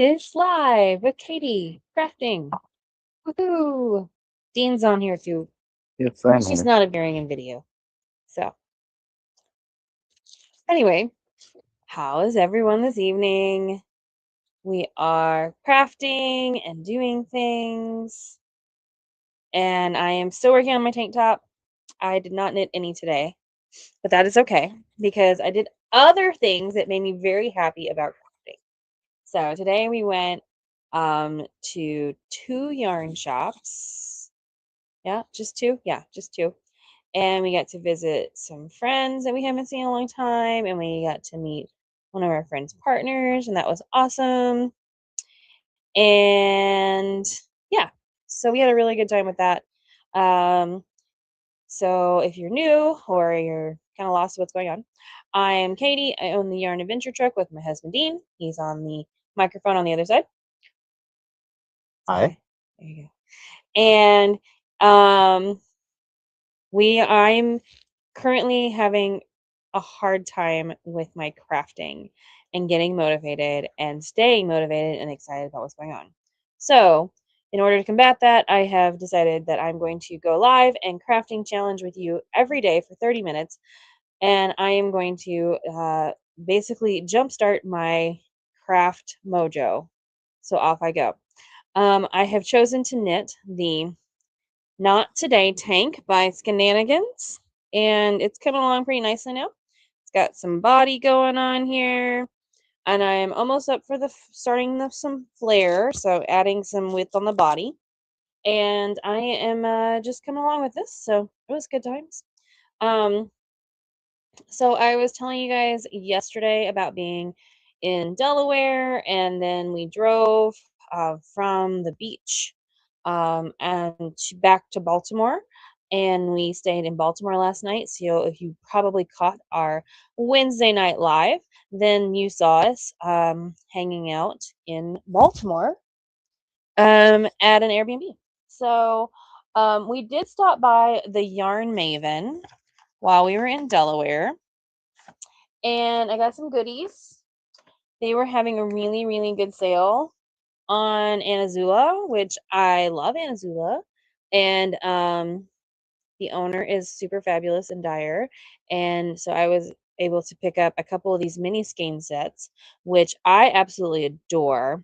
It's live with Katy crafting. Woohoo! Dean's on here too. Yes, I'm She's here. not appearing in video. So, anyway, how is everyone this evening? We are crafting and doing things, and I am still working on my tank top. I did not knit any today, but that is okay because I did other things that made me very happy about crafting. So today we went to two yarn shops. Yeah, just two. Yeah, just two. And we got to visit some friends that we haven't seen in a long time, and we got to meet one of our friends' partners, and that was awesome. And yeah, so we had a really good time with that. Um, so if you're new or you're kind of lost what's going on, I am Katy. I own the Yarn Adventure Truck with my husband Dean. He's on the microphone on the other side. Say Hi. hi. There you go. And um, I'm currently having a hard time with my crafting and getting motivated and staying motivated and excited about what's going on. So, in order to combat that, I have decided that I'm going to go live and crafting challenge with you every day for 30 minutes. And I am going to basically jumpstart my craft mojo. So, off I go. I have chosen to knit the Not Today tank by Skenanigans, and it's coming along pretty nicely now. It's got some body going on here, and I am almost up for the some flare, so adding some width on the body. And I am just coming along with this, so it was good times. Um, so I was telling you guys yesterday about being in Delaware, and then we drove from the beach back to Baltimore. And we stayed in Baltimore last night. So if you probably caught our Wednesday night live, then you saw us hanging out in Baltimore at an Airbnb. So we did stop by the Yarn Maven while we were in Delaware, and I got some goodies. They were having a really, really good sale on Anazula, which I love Anazula. And the owner is super fabulous and Dyer. And so I was able to pick up a couple of these mini skein sets, which I absolutely adore.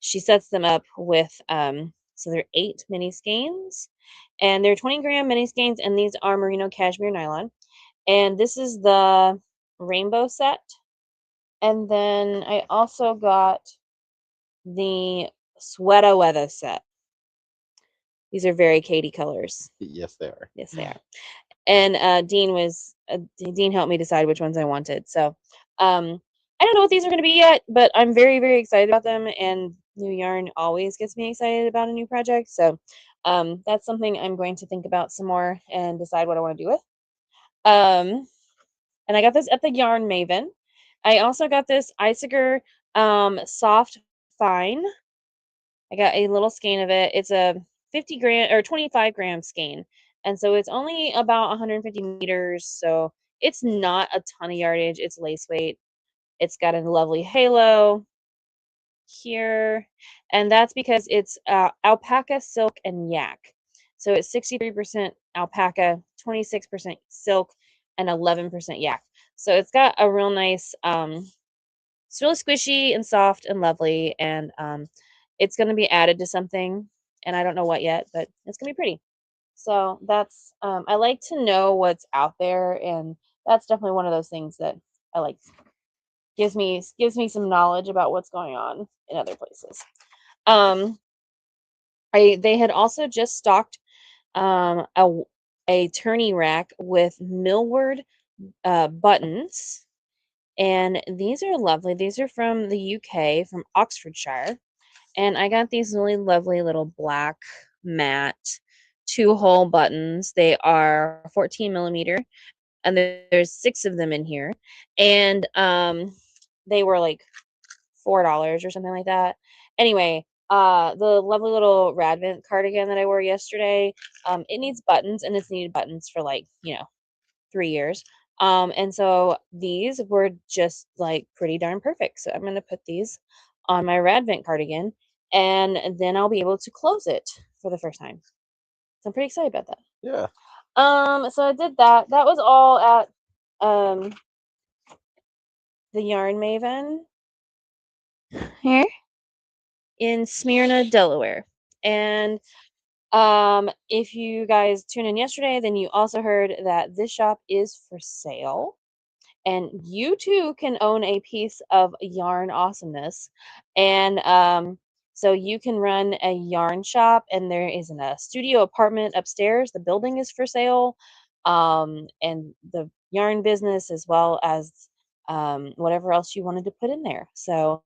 She sets them up with, so they're 8 mini skeins, and they're 20-gram mini skeins, and these are merino cashmere nylon. And this is the rainbow set. And then I also got the sweater weather set. These are very Katy colors. Yes, they are. Yes, they are. And Dean helped me decide which ones I wanted. So I don't know what these are going to be yet, but I'm very, very excited about them. And new yarn always gets me excited about a new project. So that's something I'm going to think about some more and decide what I want to do with. Um, and I got this at the Yarn Maven. I also got this Iciger Soft Fine. I got a little skein of it. It's a 50 gram or 25-gram skein. And so it's only about 150 meters. So it's not a ton of yardage. It's lace weight. It's got a lovely halo here. And that's because it's alpaca, silk, and yak. So it's 63% alpaca, 26% silk, and 11% yak. So it's got a real nice, it's really squishy and soft and lovely. And it's going to be added to something. And I don't know what yet, but it's going to be pretty. So that's, I like to know what's out there. And that's definitely one of those things that I like. Gives me some knowledge about what's going on in other places. Um, they had also just stocked a tourney rack with millward buttons, and these are lovely. These are from the UK, from Oxfordshire, and I got these really lovely little black matte 2-hole buttons. They are 14 millimeter, and there's 6 of them in here, and they were like $4 or something like that. Anyway, the lovely little Radvent cardigan that I wore yesterday, it needs buttons, and it's needed buttons for like 3 years. And so these were just like pretty darn perfect. So I'm gonna put these on my Radvent cardigan, and then I'll be able to close it for the first time. So I'm pretty excited about that. Yeah. So I did that. That was all at um the Yarn Maven here in Smyrna, Delaware. And if you guys tuned in yesterday, then you also heard that this shop is for sale. And you too can own a piece of yarn awesomeness. And so you can run a yarn shop, and there is a studio apartment upstairs. The building is for sale, and the yarn business, as well as whatever else you wanted to put in there. So,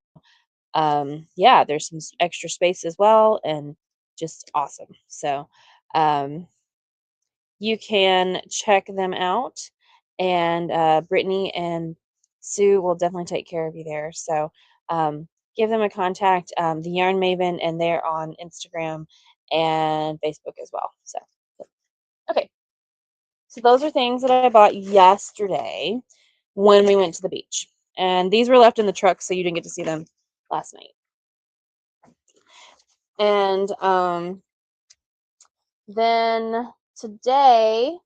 yeah, there's some extra space as well, and just awesome. So, um, you can check them out, and Brittany and Sue will definitely take care of you there. So give them a contact, the Yarn Maven, and they're on Instagram and Facebook as well. So, okay. So those are things that I bought yesterday when we went to the beach. And these were left in the truck, so you didn't get to see them last night. And then today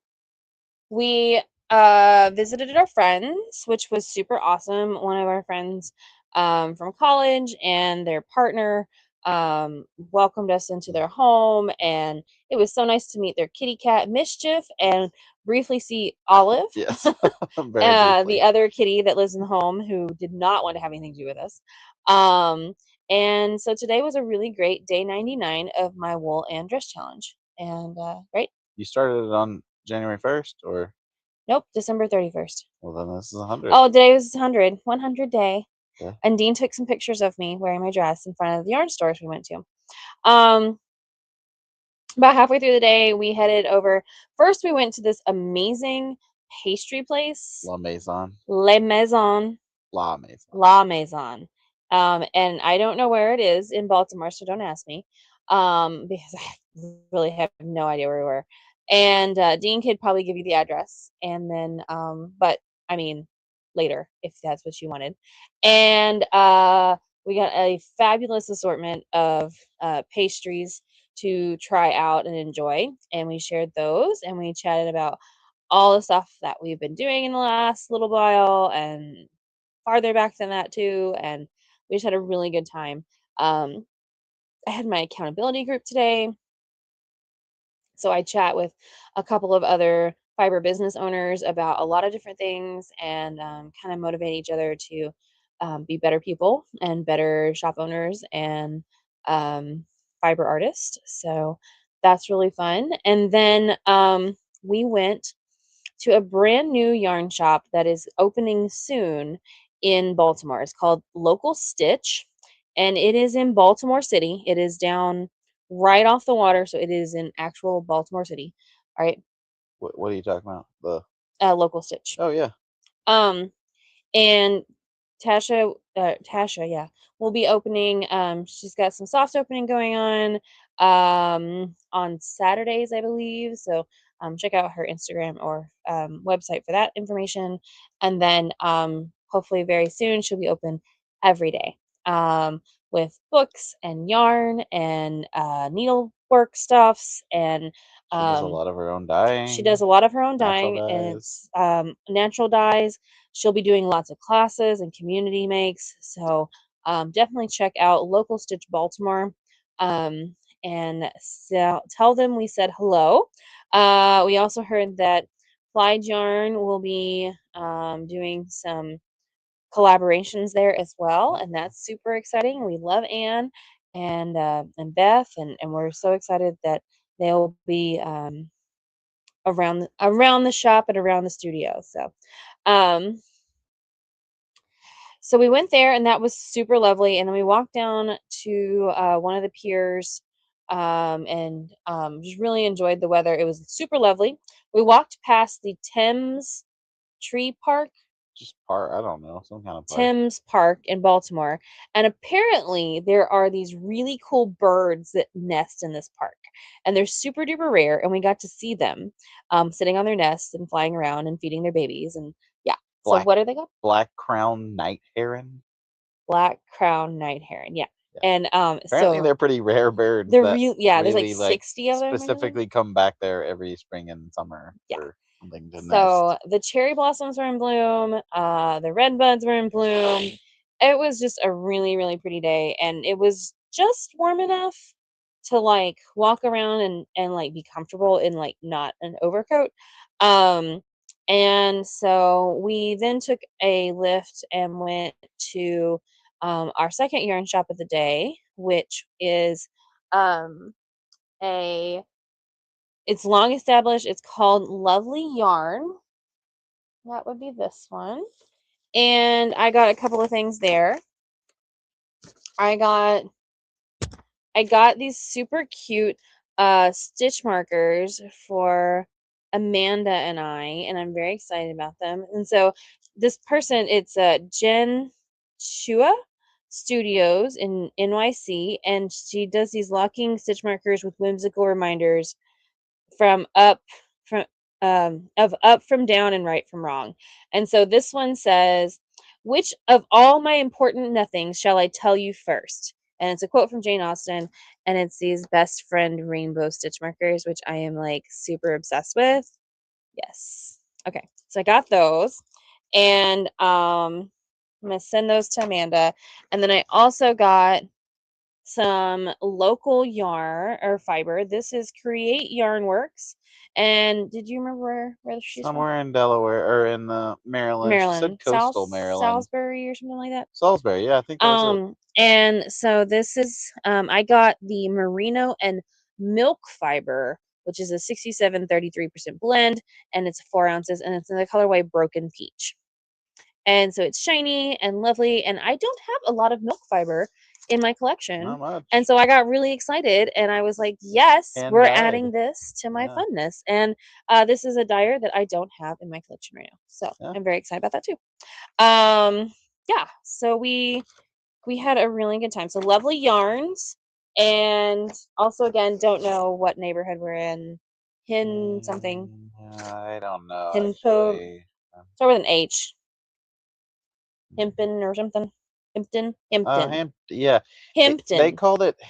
we visited our friends, which was super awesome. One of our friends from college and their partner welcomed us into their home, and it was so nice to meet their kitty cat Mischief and briefly see Olive, Yes. Very the briefly. other kitty that lives in the home who did not want to have anything to do with us. Um, and so today was a really great day 99 of my wool and dress challenge. And right? You started it on January 1st, or? Nope, December 31st. Well, then this is 100. Oh, today was 100 day. Okay. And Dean took some pictures of me wearing my dress in front of the yarn stores we went to. Um, about halfway through the day, we headed over. First, we went to this amazing pastry place, La Maison. Le Maison, La Maison. La Maison. And I don't know where it is in Baltimore, so don't ask me, because I really have no idea where we were. And Dean could probably give you the address, and then, but I mean, later if that's what you wanted. And we got a fabulous assortment of pastries to try out and enjoy, and we shared those, and we chatted about all the stuff that we've been doing in the last little while, and farther back than that too, and we just had a really good time. Um, I had my accountability group today, so I chat with a couple of other fiber business owners about a lot of different things, and kind of motivate each other to be better people and better shop owners and um, fiber artists. So that's really fun. And then we went to a brand new yarn shop that is opening soon in Baltimore. It's called Local Stitch, and it is in Baltimore City. It is down right off the water, so it is in actual Baltimore City. All right, What are you talking about? Local Stitch. Oh, yeah. Um, and Tasha, yeah, will be opening. She's got some soft opening going on Saturdays, I believe. So check out her Instagram or website for that information. And then hopefully very soon she'll be open every day, with books and yarn and needlework stuffs, and She does a um, lot of her own she dyeing, does a lot of her own natural dyeing, and dyes. it's natural dyes. She'll be doing lots of classes and community makes. So definitely check out Local Stitch Baltimore, um, and tell them we said hello. We also heard that Clyde Yarn will be doing some collaborations there as well, and that's super exciting. We love Anne and Beth, and we're so excited that they'll be around the shop and around the studio. Um, so we went there, and that was super lovely. And then we walked down to one of the piers, and just really enjoyed the weather. It was super lovely. We walked past the Tree Park, Just park. I don't know. Some kind of park. Thames Park in Baltimore, and apparently there are these really cool birds that nest in this park, and they're super duper rare. And we got to see them sitting on their nests and flying around and feeding their babies, and yeah. So Black what are they called? black crown night heron. black crown night heron. Yeah. Yeah. And Apparently, so they're pretty rare birds they're that there's like really like 60 of them or something. specifically come back there every spring and summer Yeah. for something to nest. So the cherry blossoms were in bloom, the red buds were in bloom. It was just a really, really pretty day, and it was just warm enough to like walk around and like be comfortable in like not an overcoat. Um, and so we then took a lift and went to our second yarn shop of the day, which is um, a it's long established. It's called Lovely Yarn. That would be this one. And I got a couple of things there. I got these super cute stitch markers for Amanda and I'm very excited about them. And so this person, it's Jen Chua Studios in NYC, and she does these locking stitch markers with whimsical reminders from from up from down and right from wrong. And so this one says, "Which of all my important nothings shall I tell you first?" And it's a quote from Jane Austen, and it's these best friend rainbow stitch markers, which I am like super obsessed with. Yes. Okay. So I got those, and I'm gonna send those to Amanda. And then I also got some local yarn or fiber. This is Create Yarn Works. And did you remember where she's from? Somewhere in Delaware or in Maryland. She said Maryland, coastal Maryland. Salisbury or something like that. Salisbury, yeah, I think that was it. And so this is I got the merino and milk fiber, which is a 67-33% blend, and it's 4 ounces, and it's in the colorway Broken Peach. And so it's shiny and lovely, and I don't have a lot of milk fiber in my collection. Not much. And so I got really excited, and I was like, yes, Hand we're dyed. adding this to my Yeah. funness. And this is a dyer that I don't have in my collection right now. So Yeah. I'm very excited about that too. Yeah, so we had a really good time. So lovely yarns, and also again, don't know what neighborhood we're in. Hin something. I don't know Hinpo. actually. Start with an H. Hempin or something. Himpton. Yeah. They Himpton. called it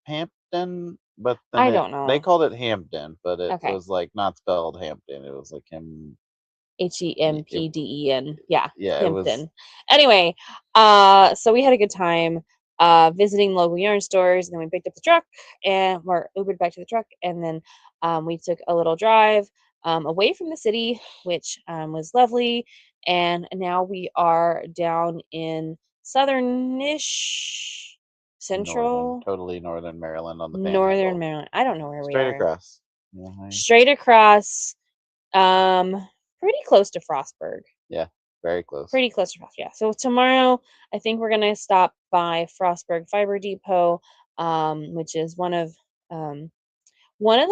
Hampton, but I then don't they know. called it Hampden, but it Okay. was like not spelled Hampton. It was like him. Hempden. Yeah, Yeah, it was Himpton. Anyway, so we had a good time visiting local yarn stores, and then we picked up the truck and we're Ubered back to the truck, and then we took a little drive away from the city, which was lovely. And now we are down in southernish central totally northern Maryland on the northern Panhandle, Maryland. I don't know where we straight are. across. Yeah, Straight across, pretty close to Frostburg. yeah, very close. Pretty close to Frost, yeah. So tomorrow, I think we're gonna stop by Frostburg Fiber Depot, which is one of the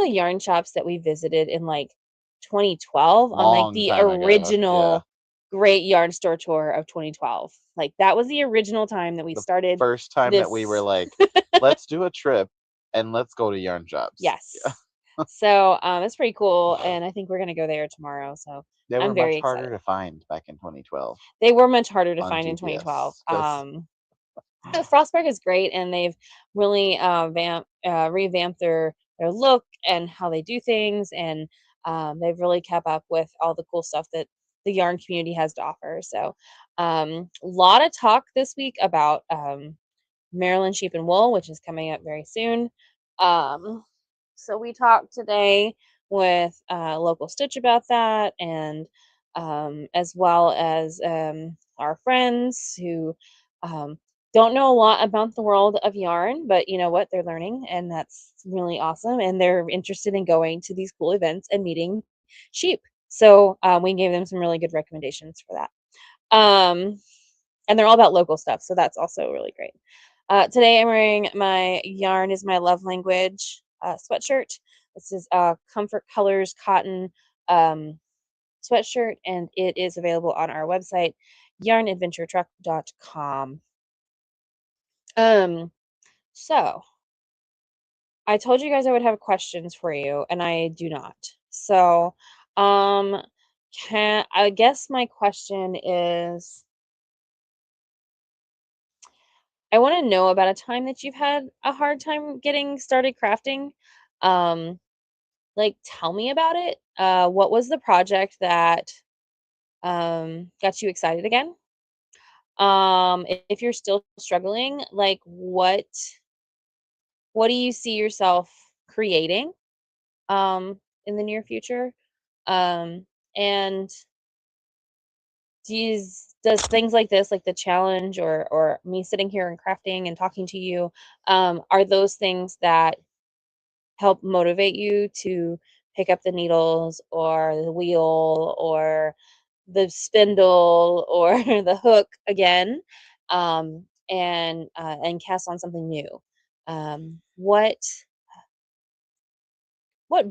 yarn shops that we visited in like 2012 on like Long the time ago. Yeah, original Great Yarn Store Tour of 2012. Like that was the original time that we the started first time that we were this. like, let's do a trip and let's go to yarn shops. Yeah, Yes. So it's pretty cool, and I think we're gonna go there tomorrow. So they were I'm much very harder excited. to find back in 2012 They were much harder to on find in 2012. GPS because Frostburg is great, and they've really revamped their look and how they do things, and they've really kept up with all the cool stuff that the yarn community has to offer. So, a lot of talk this week about Maryland Sheep and Wool, which is coming up very soon. Um, so we talked today with local Stitch about that, and as well as our friends who um, don't know a lot about the world of yarn, but you know what? They're learning, and that's really awesome. And they're interested in going to these cool events and meeting sheep. So we gave them some really good recommendations for that. And they're all about local stuff, so that's also really great. Today I'm wearing my Yarn is My Love Language sweatshirt. This is Comfort Colors cotton sweatshirt, and it is available on our website, yarnadventuretruck.com. Um, so I told you guys I would have questions for you, and I do not. So, um, I guess my question is, I want to know about a time that you've had a hard time getting started crafting. Um, like, tell me about it. What was the project that got you excited again? If you're still struggling, like, what do you see yourself creating in the near future? Um, and does things like this, like the challenge or me sitting here and crafting and talking to you, are those things that help motivate you to pick up the needles or the wheel or the spindle or the hook again, and cast on something new? What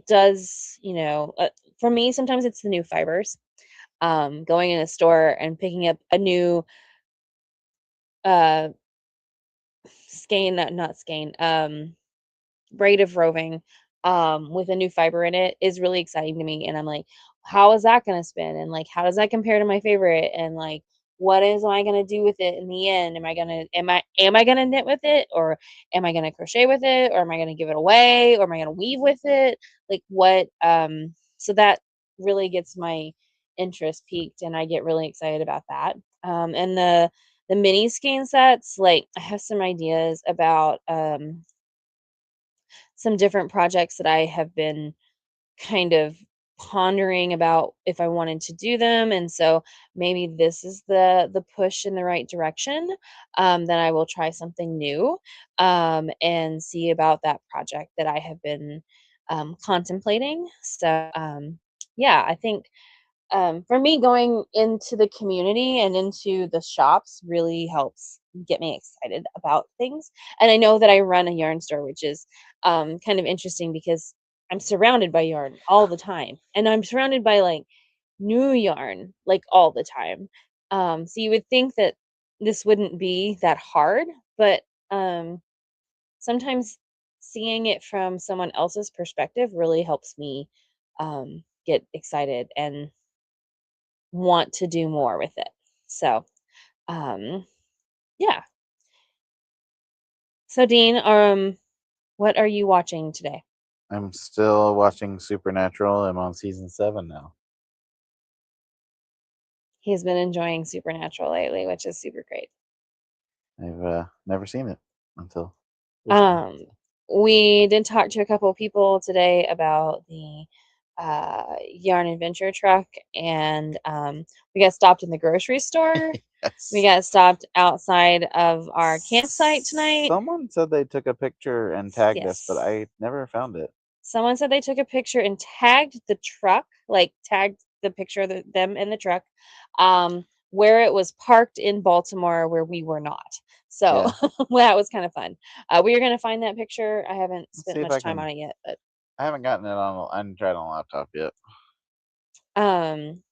does, for me, sometimes it's the new fibers. Going in a store and picking up a new uh skein, not skein, braid of roving, with a new fiber in it is really exciting to me, and I'm like, "How is that gonna spin?" And, like, "How does that compare to my favorite?" And, like, "What is I gonna do with it in the end? Am I gonna knit with it, or am I gonna crochet with it, or am I gonna give it away, or am I gonna weave with it?" Like, so that really gets my interest peaked, and I get really excited about that. And the mini skein sets, like, I have some ideas about, some different projects that I have been kind of pondering about if I wanted to do them, and so maybe this is the push in the right direction, that I will try something new, and see about that project that I have been, contemplating. So, yeah, I think for me, going into the community and into the shops really helps get me excited about things. And I know that I run a yarn store, which is kind of interesting because I'm surrounded by yarn all the time, and I'm surrounded by like new yarn like all the time. So you would think that this wouldn't be that hard, but um, sometimes seeing it from someone else's perspective really helps me get excited and want to do more with it. So, um, yeah. So Dean, what are you watching today? I'm still watching Supernatural. I'm on season 7 now. He's been enjoying Supernatural lately, which is super great. I've never seen it until recently. Um, we did talk to a couple of people today about the yarn adventure truck, and we got stopped in the grocery store. We Yes. got stopped outside of our campsite tonight. Someone said they took a picture and tagged us, but Yes. I never found it. Someone said they took a picture and tagged the truck, like, tagged the picture of them in the truck, where it was parked in Baltimore where we were not. So, Yeah. well, that was kinda fun. We are gonna find that picture. I haven't Let's spent see if I much time can. on it yet, but, I haven't gotten it on. I haven't tried on a laptop yet. um,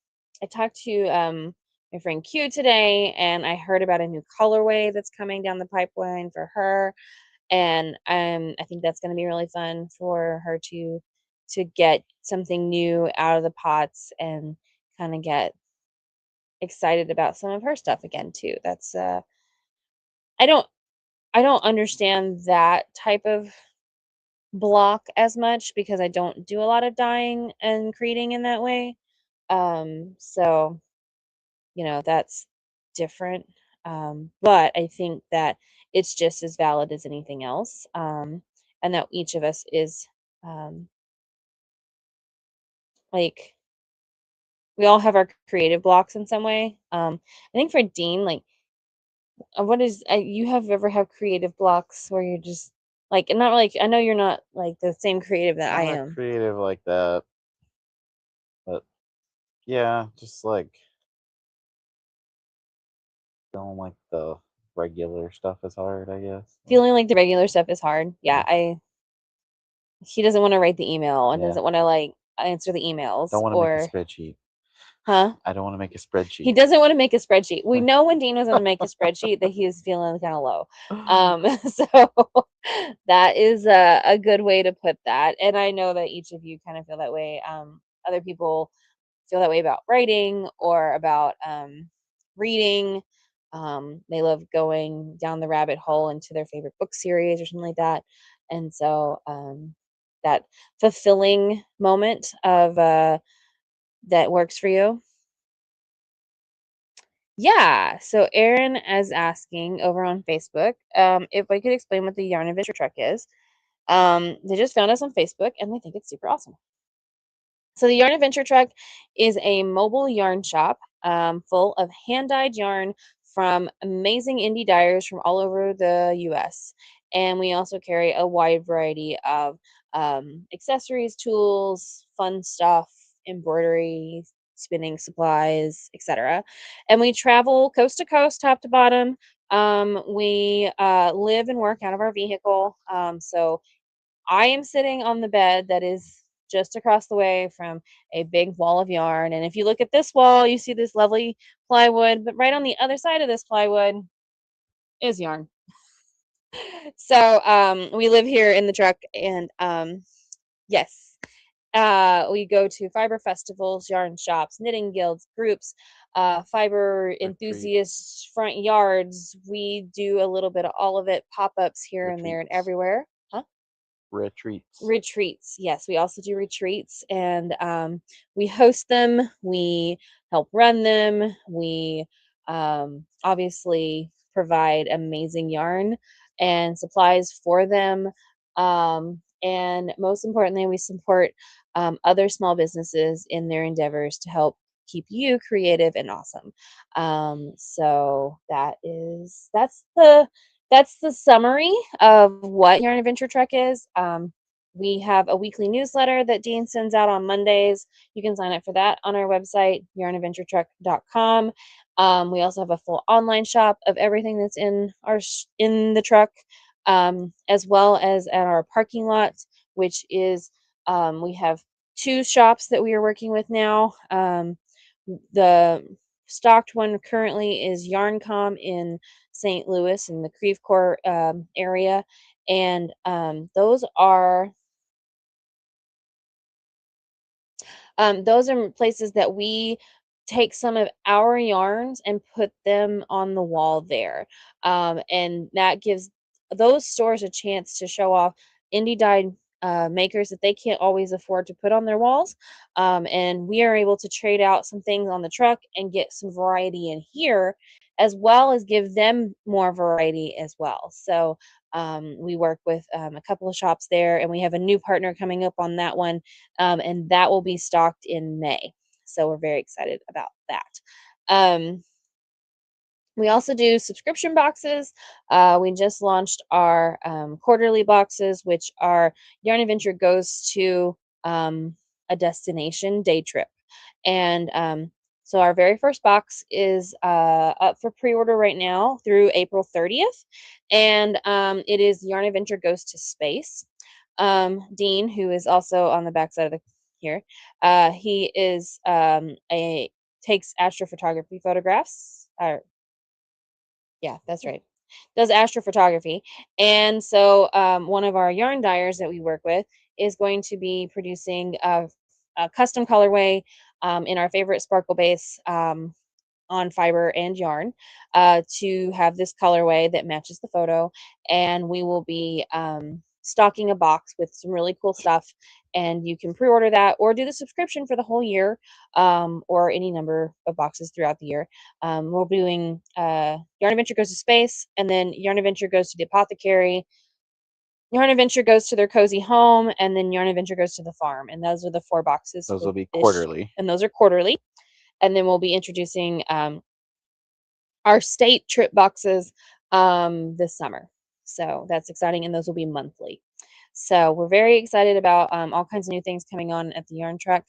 I talked to, my friend Q today, and I heard about a new colorway that's coming down the pipeline for her. And I think that's going to be really fun for her to get something new out of the pots and kind of get excited about some of her stuff again too. That's I don't I don't understand that type of block as much because I don't do a lot of dyeing and creating in that way. So that's different. But I think that it's just as valid as anything else. And that each of us is um, like, we all have our creative blocks in some way. I think for Dean, like, what is you have ever have creative blocks where you're just like, not like, I know you're not like the same creative that I I'm not am. creative like that, but yeah, just like feeling like the regular stuff is hard. I guess. Feeling like the regular stuff is hard. Yeah, Yeah. I he doesn't want to write the email and Yeah. doesn't want to like answer the emails Don't want to make a or spreadsheet. huh? I don't want to make a He spreadsheet. doesn't wanna make a spreadsheet. We know when Dean was gonna make a spreadsheet that he was feeling kinda low. So that is a good way to put that, and I know that each of you kind of feel that way. Other people feel that way about writing or about, reading. They love going down the rabbit hole into their favorite book series or something like that. And so that fulfilling moment of that works for you. Yeah. So Erin is asking over on Facebook if I could explain what the Yarn Adventure Truck is. They just found us on Facebook and they think it's super awesome. So the Yarn Adventure Truck is a mobile yarn shop full of hand-dyed yarn from amazing indie dyers from all over the U.S. And we also carry a wide variety of accessories, tools, fun stuff, embroidery, spinning supplies, etc. And we travel coast to coast, top to bottom. We live and work out of our vehicle. So I am sitting on the bed that is just across the way from a big wall of yarn. And if you look at this wall, you see this lovely plywood, but right on the other side of this plywood is yarn. So we live here in the truck, and yes, we go to fiber festivals, yarn shops, knitting guilds, groups, fiber Retreat, enthusiasts, front yards. We do a little bit of all of it, pop ups here and there and retreats, everywhere. Huh? retreats. Retreats. Yes, we also do retreats, and we host them. We help run them. We obviously provide amazing yarn and supplies for them. And most importantly, we support other small businesses in their endeavors to help keep you creative and awesome. So that's the summary of what Yarn Adventure Truck is. We have a weekly newsletter that Dean sends out on Mondays. You can sign up for that on our website, yarnadventuretruck.com. We also have a full online shop of everything that's in the truck, as well as at our parking lot, which is we have two shops that we are working with now. The stocked one currently is Yarncom in St. Louis in the Creve Coeur area, and those are places that we take some of our yarns and put them on the wall there. And that gives those stores a chance to show off indie dyed makers that they can't always afford to put on their walls. And we are able to trade out some things on the truck and get some variety in here, as well as give them more variety as well. So we work with a couple of shops there, and we have a new partner coming up on that one, and that will be stocked in May. So we're very excited about that. Um, we also do subscription boxes. We just launched our quarterly boxes, which are Yarn Adventure goes to a destination day trip. And so our very first box is up for pre-order right now through April 30th. And it is Yarn Adventure Goes to Space. Dean, who is also on the backside of the here, he is a takes astrophotography photographs. Yeah, that's right. Does astrophotography. And so one of our yarn dyers that we work with is going to be producing a custom colorway in our favorite sparkle base on fiber and yarn to have this colorway that matches the photo. And we will be stocking a box with some really cool stuff. And you can pre-order that or do the subscription for the whole year, or any number of boxes throughout the year. We're doing Yarn Adventure Goes to Space, and then Yarn Adventure Goes to the Apothecary, Yarn Adventure Goes to their cozy home, and then Yarn Adventure Goes to the farm. And those are the 4 boxes Those for will be this, quarterly. and those are quarterly. And then we'll be introducing our state trip boxes this summer. So that's exciting, and those will be monthly. So we're very excited about all kinds of new things coming on at the Yarn Truck.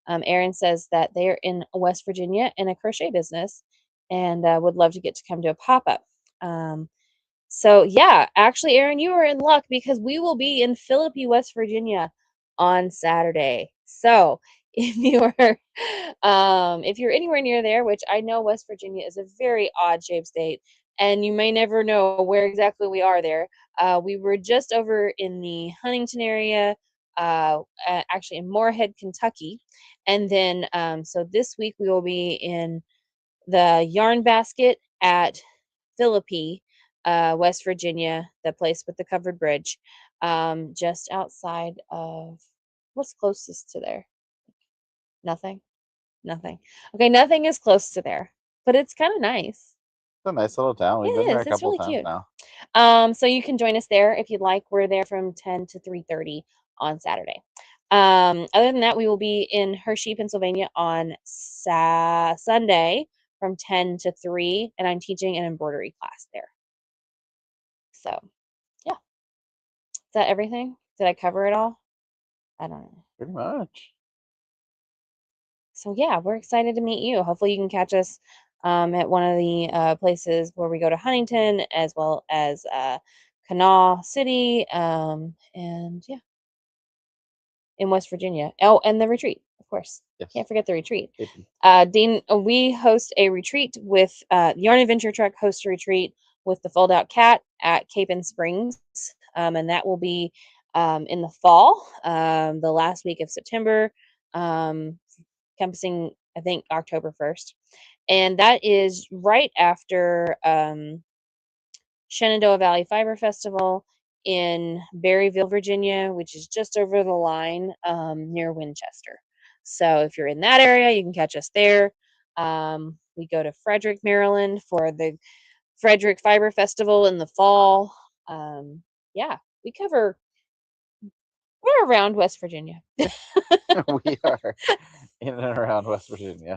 Erin says that they are in West Virginia in a crochet business and would love to get to come to a pop up. So yeah, actually, Erin, you are in luck because we will be in Philippi, West Virginia on Saturday. So if you are if you're anywhere near there, which I know West Virginia is a very odd shaped state, and you may never know where exactly we are there. We were just over in the Huntington area, actually in Moorhead, Kentucky. And then so this week we will be in the Yarn Basket at Philippi, West Virginia, the place with the covered bridge, just outside of what's closest to there? Nothing. Nothing. Okay, nothing is close to there, but it's kind of nice. It's a nice little town. We've been It there is. a It's couple really times cute. now. So you can join us there if you'd like. We're there from 10 to 3:30 on Saturday. Other than that, we will be in Hershey, Pennsylvania on Sunday from 10 to 3, and I'm teaching an embroidery class there. So, yeah. Is that everything? Did I cover it all? I don't know. Pretty much. So, yeah, we're excited to meet you. Hopefully, you can catch us at one of the places where we go to Huntington, as well as Kanawha City, and yeah, in West Virginia. Oh, and the retreat, of course. Yes. Can't forget the retreat. Katy. Dean, we host a retreat with Yarn Adventure Truck hosts a retreat with the Fold Out Cat at Cape and Springs, and that will be in the fall, the last week of September, campusing, I think, October 1st. And that is right after Shenandoah Valley Fiber Festival in Berryville, Virginia, which is just over the line near Winchester. So if you're in that area, you can catch us there. We go to Frederick, Maryland for the Frederick Fiber Festival in the fall. Yeah, we're around West Virginia. We are in and around West Virginia.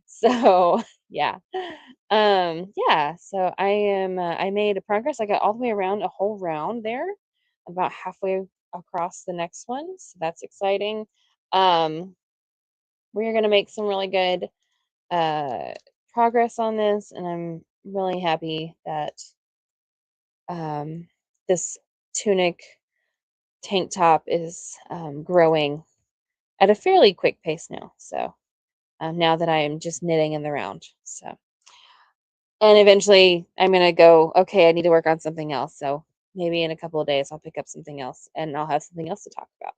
So yeah. Yeah, so I made a progress. I got all the way around a whole round there, about halfway across the next one. So that's exciting. Um, we're gonna make some really good uh progress on this, and I'm really happy that um this tunic tank top is growing at a fairly quick pace now. So now that I am just knitting in the round. So, and eventually I'm going to go, okay, I need to work on something else. So maybe in a couple of days I'll pick up something else and I'll have something else to talk about.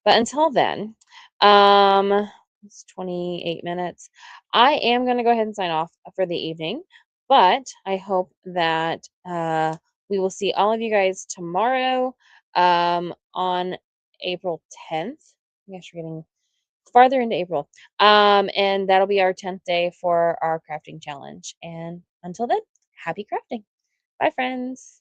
But until then, it's 28 minutes. I am going to go ahead and sign off for the evening, but I hope that we will see all of you guys tomorrow on April 10th. I guess we're getting farther into April. And that'll be our 10th day for our crafting challenge. And until then, happy crafting. Bye, friends.